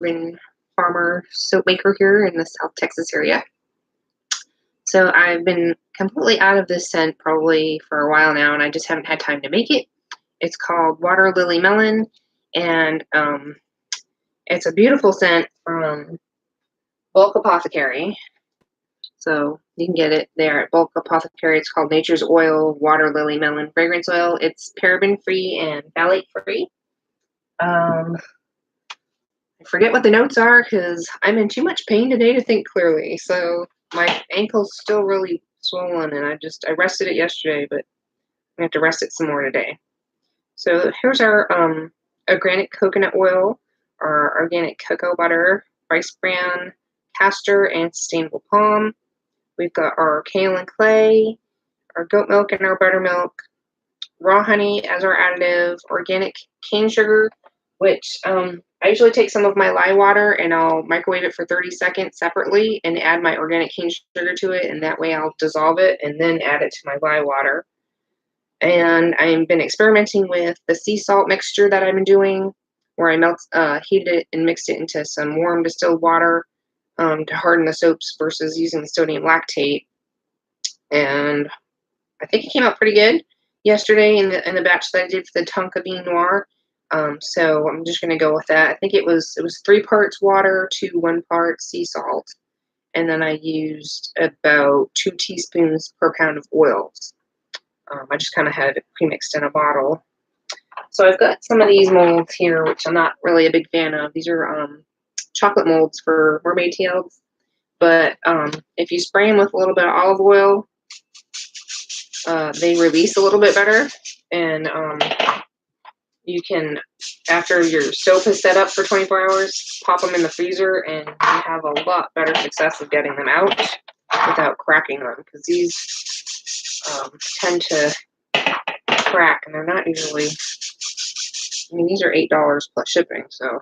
urban farmer soap maker here in the South Texas area. So I've been completely out of this scent probably for a while now, and I just haven't had time to make it. It's called Waterlily Melon, and it's a beautiful scent from Bulk Apothecary. So you can get it there at Bulk Apothecary. It's called Nature's Oil Waterlily Melon Fragrance Oil. It's paraben-free and phthalate-free. I forget what the notes are because I'm in too much pain today to think clearly. So my ankle's still really swollen, and I rested it yesterday, but I have to rest it some more today. So here's our organic coconut oil, our organic cocoa butter, rice bran, castor, and sustainable palm. We've got our kaolin clay, our goat milk and our buttermilk, raw honey as our additive, organic cane sugar, which I usually take some of my lye water and I'll microwave it for 30 seconds separately and add my organic cane sugar to it, and that way I'll dissolve it and then add it to my lye water. And I've been experimenting with the sea salt mixture that I've been doing, where I heated it and mixed it into some warm distilled water to harden the soaps versus using the sodium lactate. And I think it came out pretty good yesterday in the batch that I did for the Tonka Bean Noir. So I'm just going to go with that. I think it was 3 parts water to 1 part sea salt. And then I used about 2 teaspoons per pound of oils. I just kind of had it pre-mixed in a bottle. So I've got some of these molds here, which I'm not really a big fan of. These are chocolate molds for mermaid tails. But if you spray them with a little bit of olive oil, they release a little bit better. And you can, after your soap is set up for 24 hours, pop them in the freezer, and you have a lot better success of getting them out without cracking them, because these tend to crack, and they're not usually, I mean, these are $8 plus shipping. So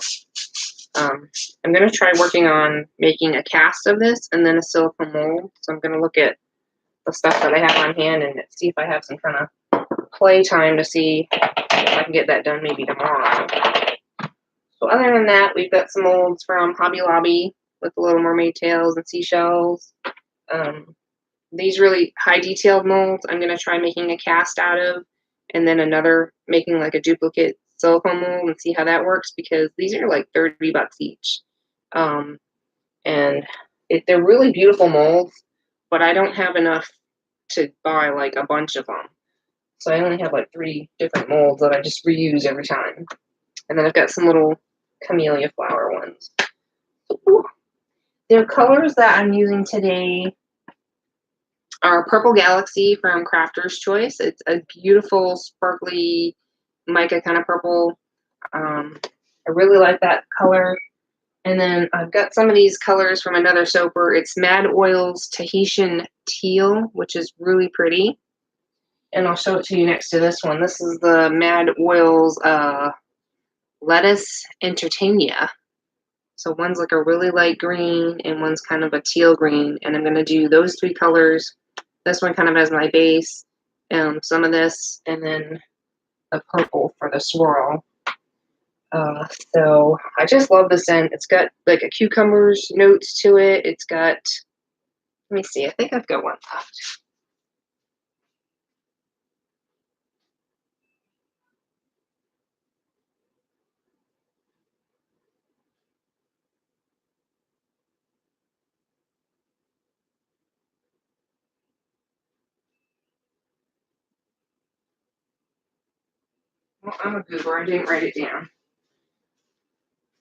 I'm going to try working on making a cast of this and then a silicone mold. So I'm going to look at the stuff that I have on hand and see if I have some kind of play time to see if I can get that done maybe tomorrow. So other than that, we've got some molds from Hobby Lobby with the little mermaid tails and seashells. These really high detailed molds I'm going to try making a cast out of, and then another making like a duplicate silicone mold and see how that works, because these are like $30 each. And they're really beautiful molds, but I don't have enough to buy like a bunch of them. So I only have like 3 different molds that I just reuse every time. And then I've got some little camellia flower ones. Ooh. The colors that I'm using today are Purple Galaxy from Crafter's Choice. It's a beautiful, sparkly, mica kind of purple. I really like that color. And then I've got some of these colors from another soaper. It's Mad Oils Tahitian Teal, which is really pretty. And I'll show it to you next to this one. This is the Mad Oils Lettuce Entertainia. So one's like a really light green and one's kind of a teal green. And I'm going to do those 3 colors. This one kind of as my base, some of this, and then a purple for the swirl. So I just love the scent. It's got like a cucumber's notes to it. It's got, let me see, I think I've got one left. Well, I'm a goober. I didn't write it down.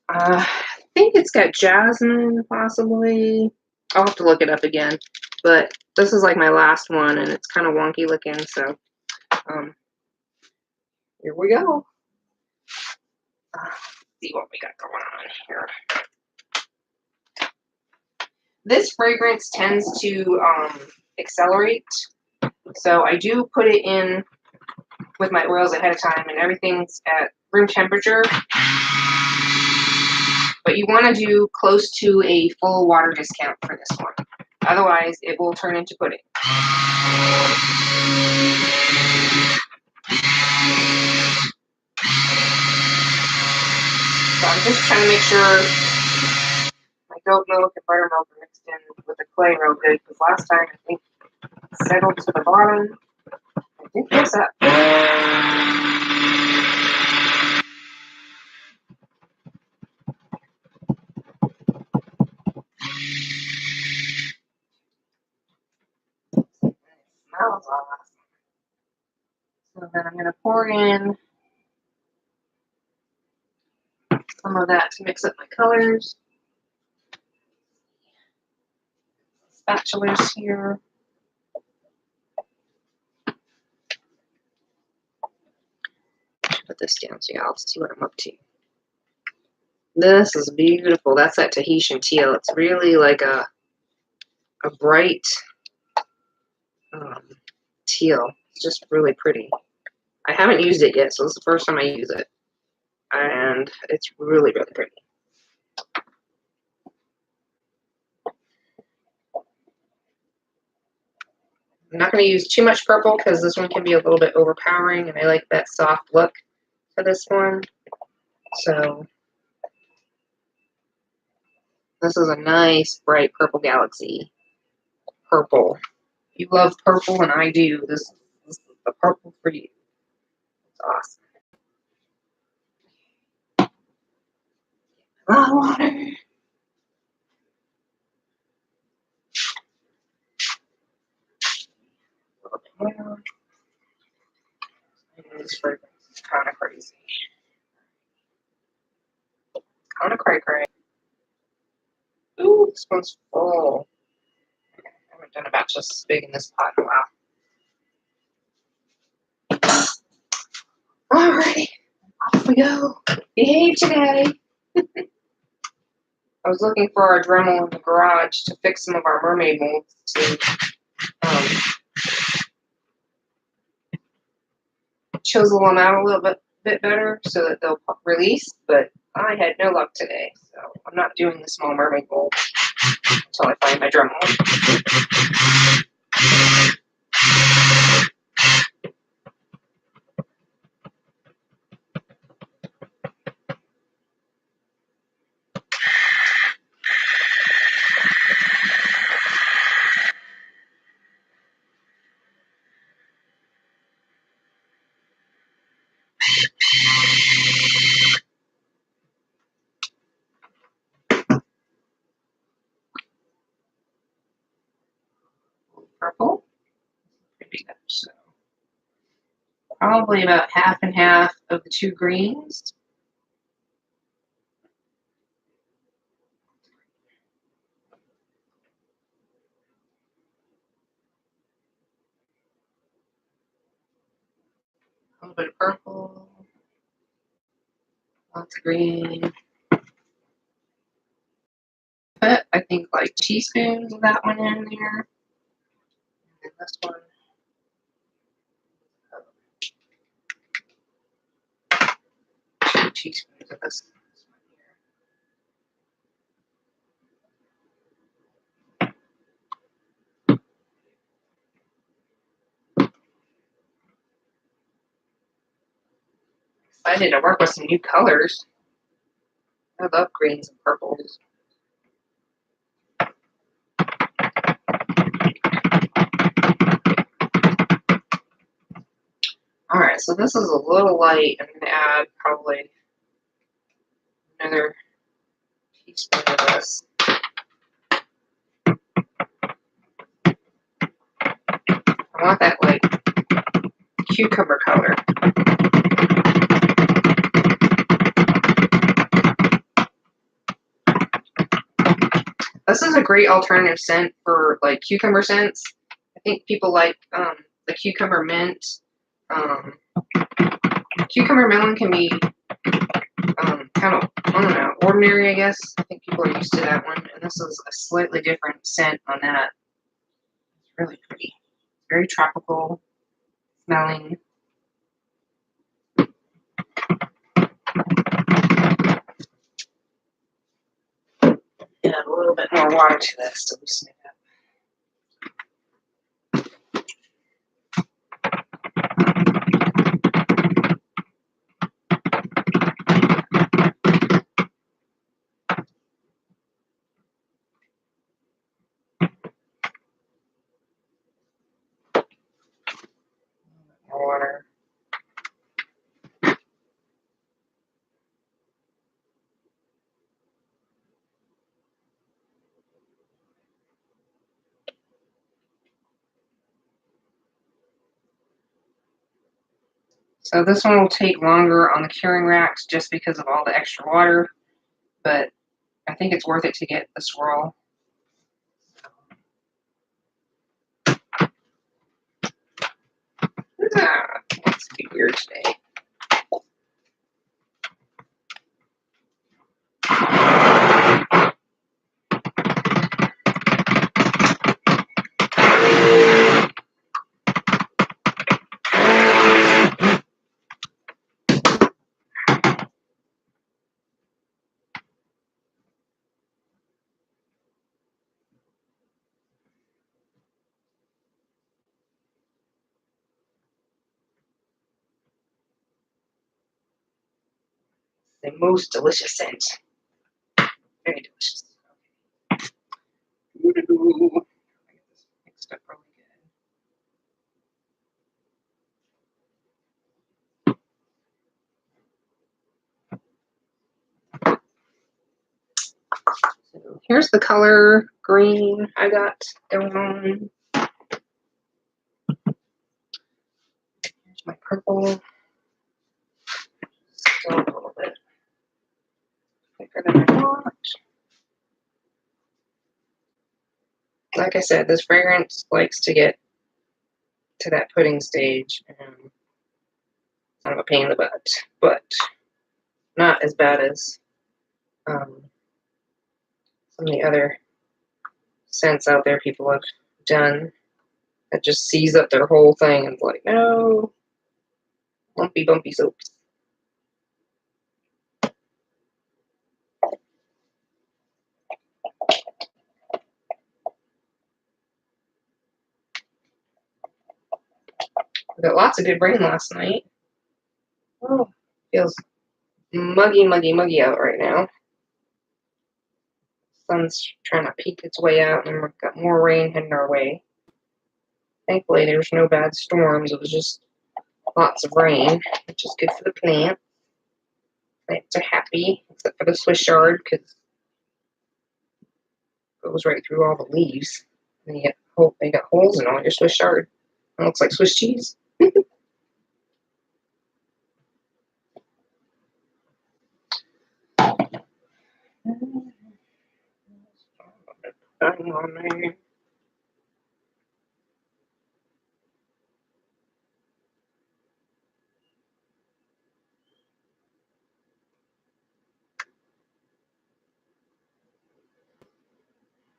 I think it's got jasmine, possibly. I'll have to look it up again. But this is like my last one, and it's kind of wonky looking. So here we go. See what we got going on here. This fragrance tends to accelerate. So I do put it in with my oils ahead of time, and everything's at room temperature. But you want to do close to a full water discount for this one. Otherwise, it will turn into pudding. So I'm just trying to make sure goat milk and buttermilk are mixed in with the clay real good, because last time I think it settled to the bottom. I did this up. It smells awesome. So then I'm going to pour in some of that to mix up my colors. Spatulas here. Put this down so y'all see what I'm up to. This is beautiful. That's that Tahitian teal. It's really like a bright teal. It's just really pretty. I haven't used it yet, so this is the first time I use it. And it's really, really pretty. I'm not going to use too much purple because this one can be a little bit overpowering, and I like that soft look for this one. So this is a nice, bright purple galaxy. Purple. If you love purple, and I do, this is the purple for you. It's awesome. A lot of water. A little bit more. This fragrance is kind of crazy. Kind of cray-cray. Ooh, this one's full. I haven't done a batch this big in this pot in a while. Alrighty, off we go. Behave today. I was looking for our Dremel in the garage to fix some of our mermaid molds to chisel them out a little bit better so that they'll release, but I had no luck today, so I'm not doing the small mermaid mold until I find my Dremel. Purple. So probably about half and half of the two greens. A little bit of purple. Lots of green. Put, I think, like teaspoons of that one in there. And this one. 2 teaspoons of this one here. Excited to work with some new colors. I love greens and purples. Alright, so this is a little light. I'm going to add probably another teaspoon of this. I want that like cucumber color. This is a great alternative scent for like cucumber scents. I think people like the cucumber mint. Cucumber melon can be kind of, I don't know, ordinary, I guess. I think people are used to that one. And this is a slightly different scent on that. It's really pretty. Very tropical smelling. Add a little bit more water to this to loosen it up. more water. So this one will take longer on the curing racks just because of all the extra water, but I think it's worth it to get the swirl. It's be weird today. The most delicious scent. Very delicious. Ooh. I get this mixed up really good. So here's the color green I got going on. Here's my purple. Still a little bit thicker than I thought. Like I said, this fragrance likes to get to that pudding stage, and it's kind of a pain in the butt, but not as bad as some of the other scents out there people have done that just seize up their whole thing and it's like, no, lumpy bumpy soaps. I got lots of good rain last night. Oh, feels muggy out right now. Sun's trying to peek its way out, and we've got more rain heading our way. Thankfully, there's no bad storms. It was just lots of rain, which is good for the plants. Plants are happy, except for the Swiss yard, because it goes right through all the leaves. And they got holes in all your Swiss yard. It looks like Swiss cheese. On there.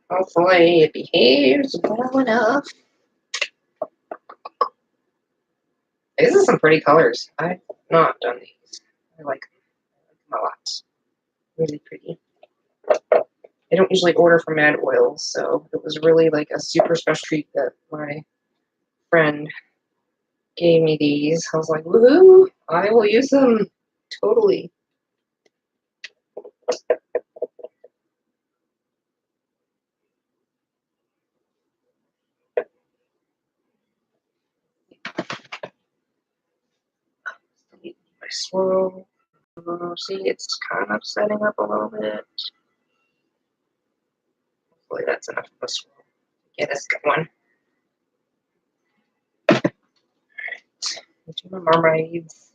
Hopefully it behaves well enough. These are some pretty colors. I've not done these. I like them a lot. Really pretty. I don't usually order from Mad Oils, so it was really like a super special treat that my friend gave me these. I was like, woohoo! I will use them. Totally. My swirl. See, it's kind of setting up a little bit. Hopefully that's enough of a swirl. Get this good one. Alright. Do my marmalades.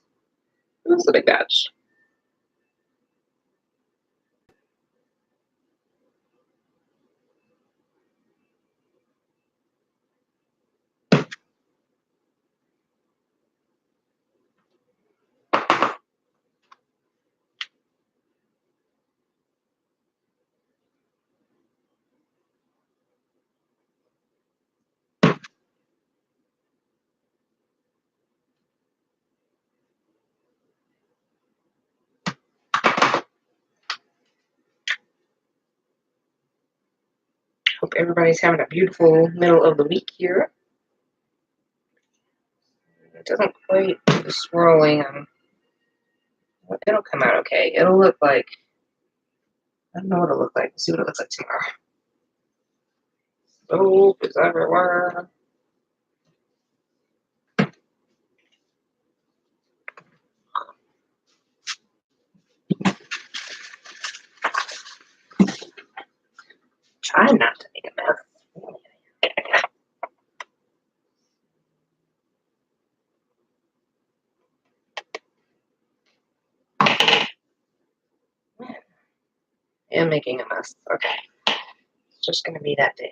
This is a big batch. Hope everybody's having a beautiful middle of the week here. It doesn't quite do the swirling. It'll come out okay. It'll look like, I don't know what it'll look like. Let's see what it looks like tomorrow. Soap is everywhere. trying not to make a mess. I am making a mess. Okay. It's just going to be that day.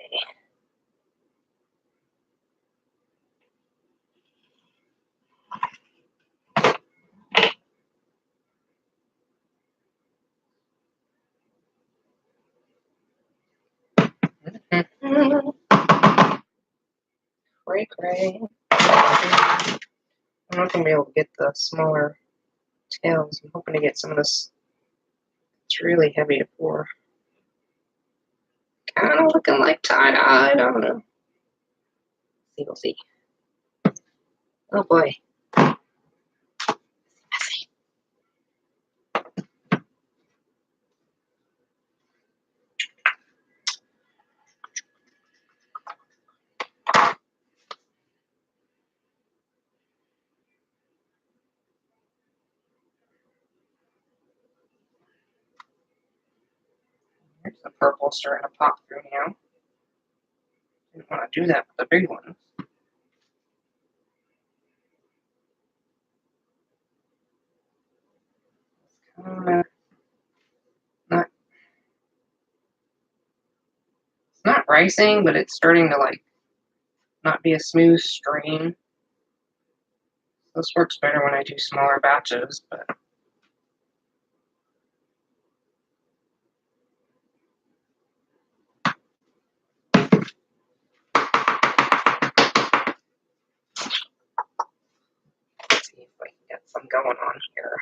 Cray cray. I'm not going to be able to get the smaller tails. I'm hoping to get some of this. It's really heavy to pour. Kind of looking like tie-dye. I don't know. We'll see. Oh boy. There's the purple starting to pop through now. Didn't want to do that with the big ones. It's not ricing, but it's starting to like not be a smooth stream. This works better when I do smaller batches, but let's see if I can get some going on here.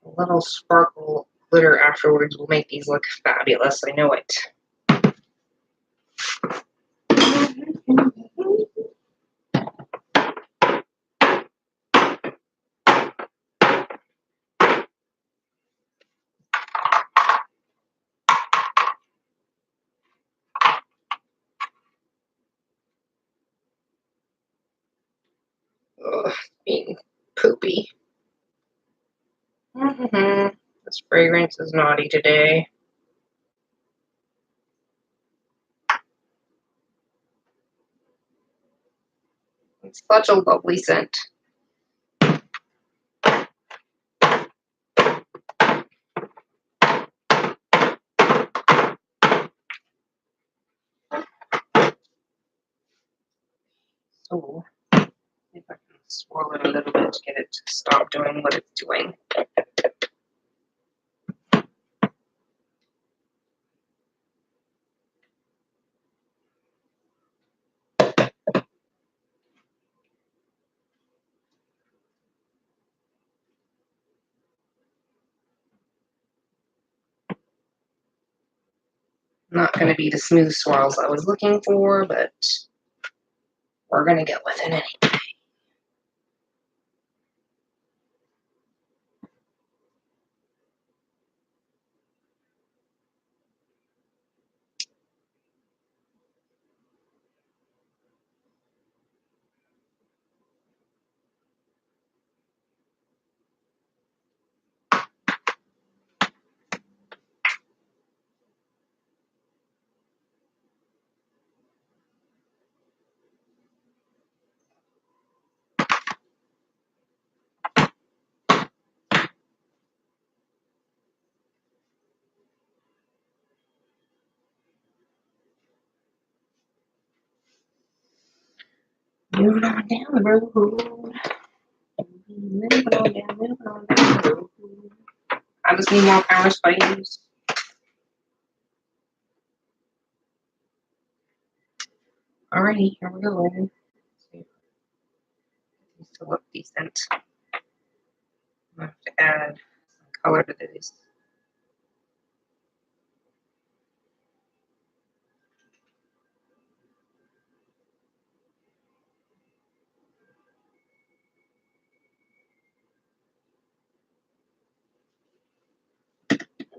A little sparkle glitter afterwards will make these look fabulous. I know it. Ugh, being poopy. This fragrance is naughty today. It's such a lovely scent. So, if I can swirl it a little bit to get it to stop doing what it's doing. Not going to be the smooth swirls I was looking for, but we're going to get with it anyway. Moving on down the road. Moving on down the road. I just need more power sprays. Alrighty, here we go. These to look decent. I have to add some color to these.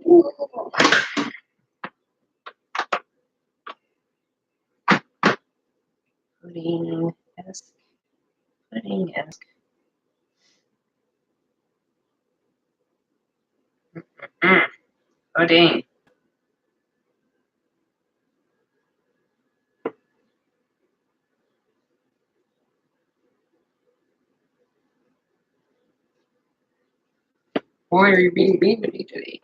Ooh. pudding-esque. Pudding-esque. Pudding. Why are you being mean to me today?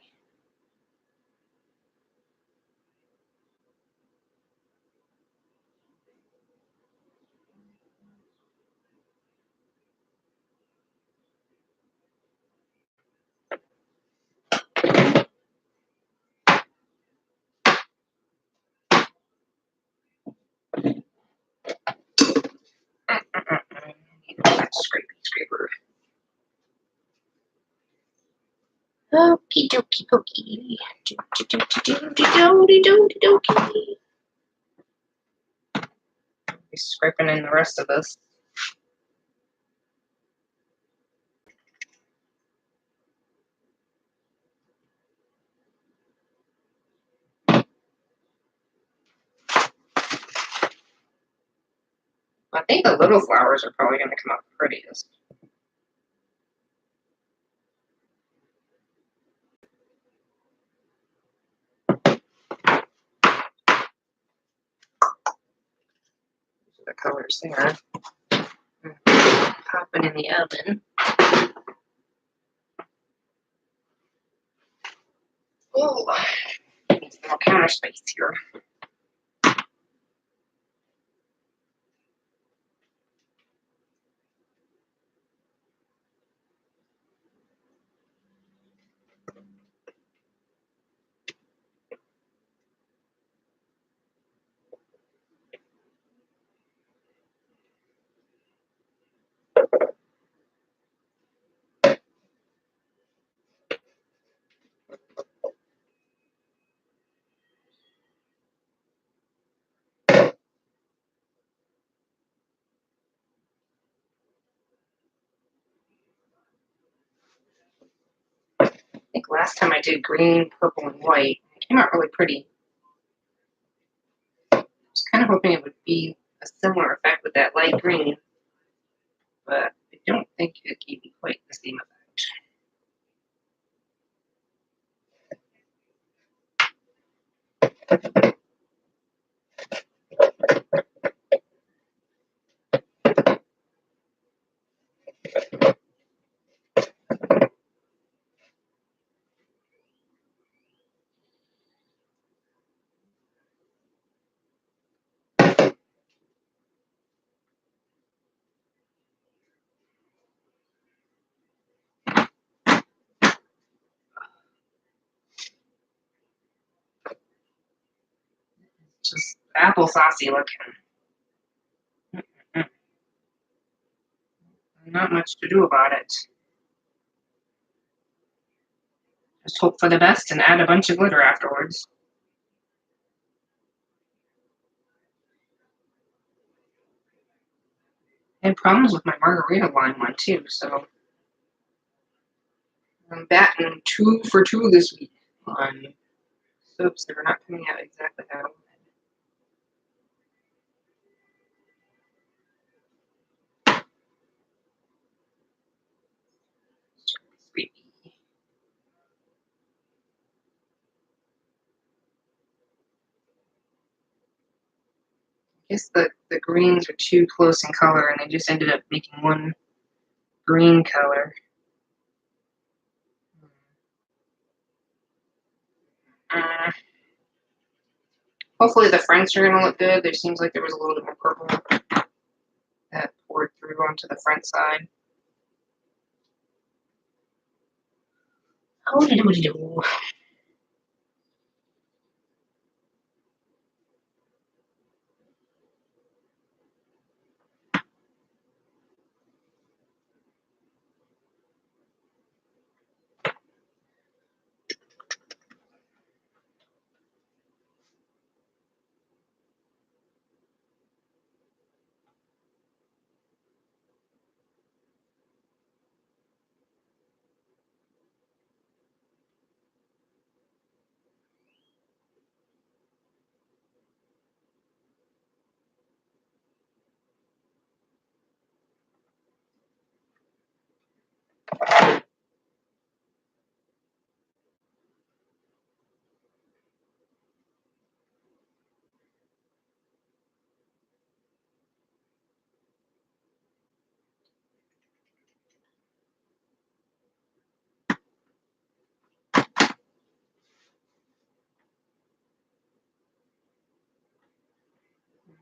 Scraper. Okie dokie dokie. Dokie. Be scraping in the rest of this. I think the little flowers are probably going to come out prettiest. The colors there. Popping in the oven. Oh, needs more counter space here. I think last time I did green, purple, and white, it came out really pretty. I was kind of hoping it would be a similar effect with that light green, but I don't think it gave me quite the same effect. Just applesaucey looking. Not much to do about it. Just hope for the best and add a bunch of glitter afterwards. I had problems with my margarita lime one too, so I'm batting 2 for 2 this week on soaps that are not coming out exactly how I wanted. Sweet. I guess the greens are too close in color and they just ended up making one green color. Uh, Hopefully the fronts are going to look good. There seems like there was a little bit more purple that poured through onto the front side. Oh, do.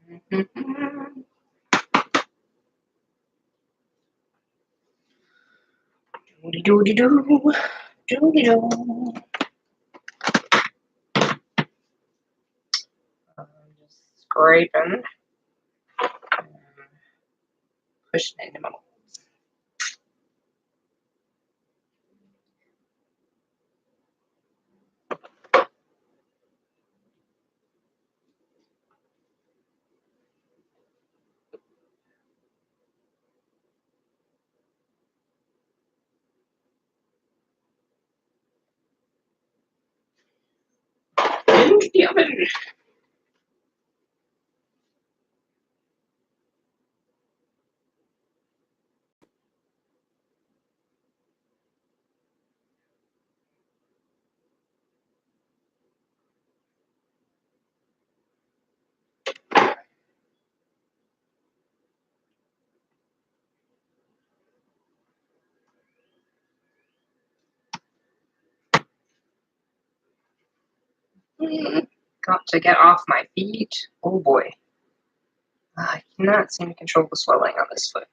Just scraping, pushing it into my molds. Into the oven. Got to get off my feet. Oh boy. I cannot seem to control the swelling on this foot.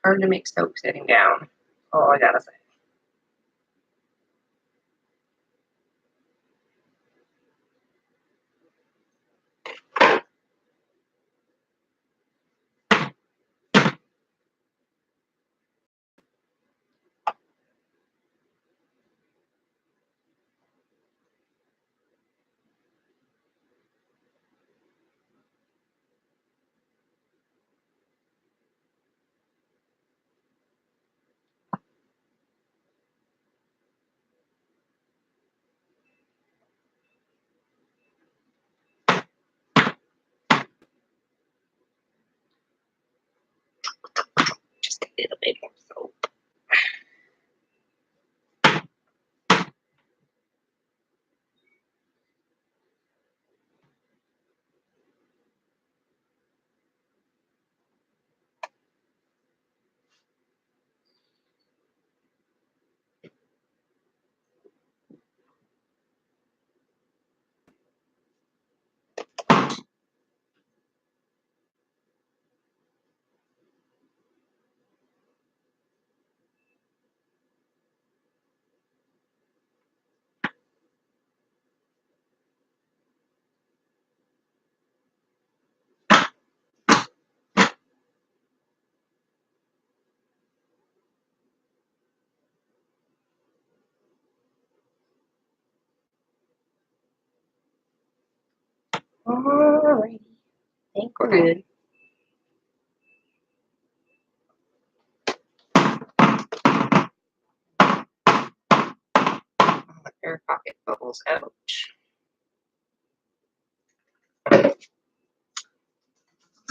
Hard to make soap sitting down. All I gotta say. Just a little bit more soap. Alrighty. I think we're good. Air pocket bubbles out.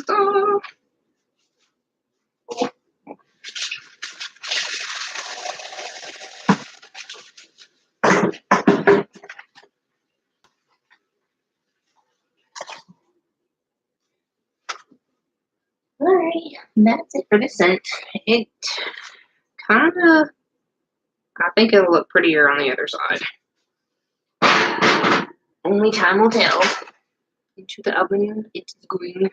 Oh. Alright, that's it for this scent. It kind of, I think it'll look prettier on the other side. Only time will tell. Into the oven, it's going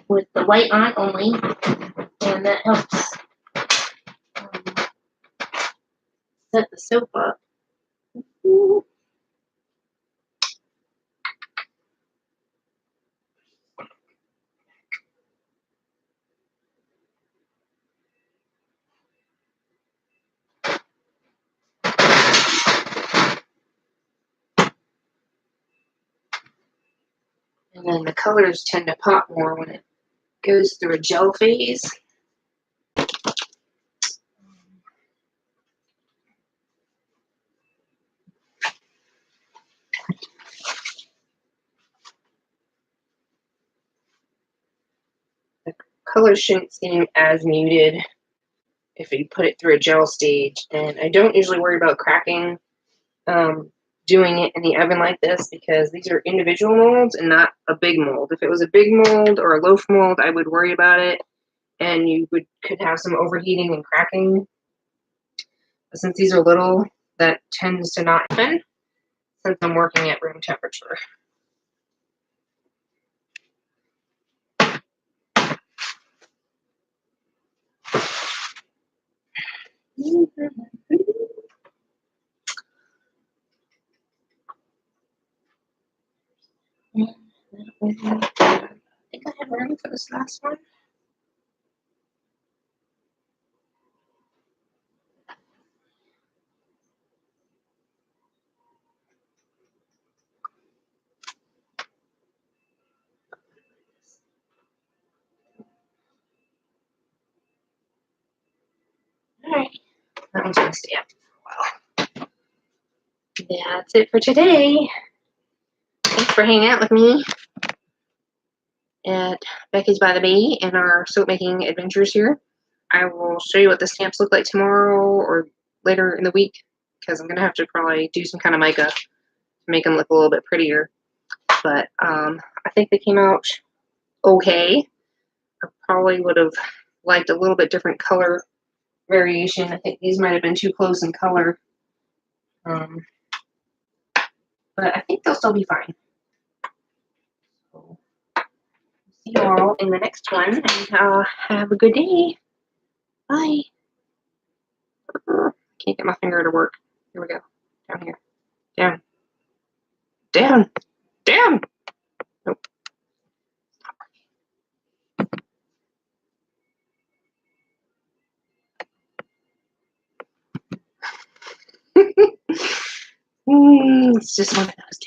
with the white on only, and that helps set the soap up. Ooh. And then the colors tend to pop more when it goes through a gel phase. The colors shouldn't seem as muted if you put it through a gel stage, and I don't usually worry about cracking doing it in the oven like this because these are individual molds and not a big mold. If it was a big mold or a loaf mold, I would worry about it, and you could have some overheating and cracking. But since these are little, that tends to not happen since I'm working at room temperature. I think I have room for this last one. Alright, that one's gonna stay up for a while. That's it for today. Thanks for hanging out with me at Becky's by the Bay and our soap making adventures here. I will show you what the stamps look like tomorrow or later in the week because I'm going to have to probably do some kind of mica to make them look a little bit prettier. But I think they came out okay. I probably would have liked a little bit different color variation. I think these might have been too close in color. But I think they'll still be fine. So, see you all in the next one, and have a good day. Bye. Can't get my finger to work. Here we go. Down here. Down. Down. Down. Nope. It's just one of those.